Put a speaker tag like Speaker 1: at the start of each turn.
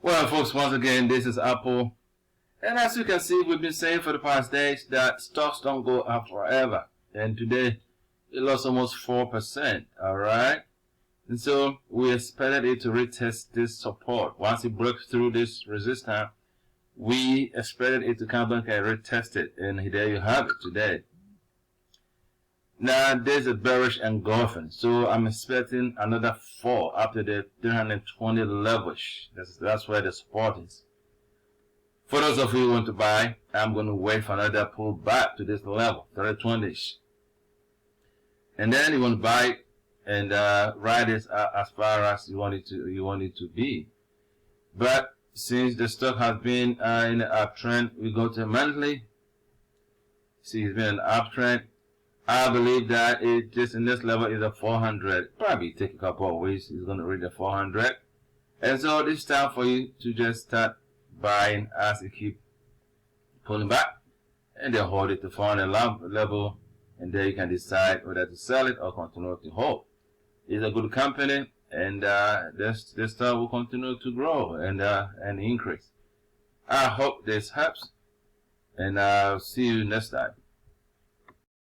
Speaker 1: Well, folks, once again, this is Apple. And as you can see, we've been saying for the past days that stocks don't go up forever. And today, it lost almost 4%, alright? And so, we expected it to retest this support. Once it broke through this resistance, we expected it to come back and retest it. And there you have it today. Now, there's a bearish engulfing. So, I'm expecting another fall after the 320 leverage. That's where the support is. For those of you who want to buy, I'm going to wait for another pull back to this level, 320-ish. And then you want to buy and ride it as far as you want it to be. But since the stock has been in an uptrend, we go to monthly. See, it's been an uptrend. I believe that it just in this level is a 400. Probably take a couple of weeks. It's going to reach the 400. And so it's time for you to just start buying as it keep pulling back, and then hold it to 400 level, and then you can decide whether to sell it or continue to hold. It's a good company, and this stock will continue to grow and increase. I hope this helps, and I'll see you next time.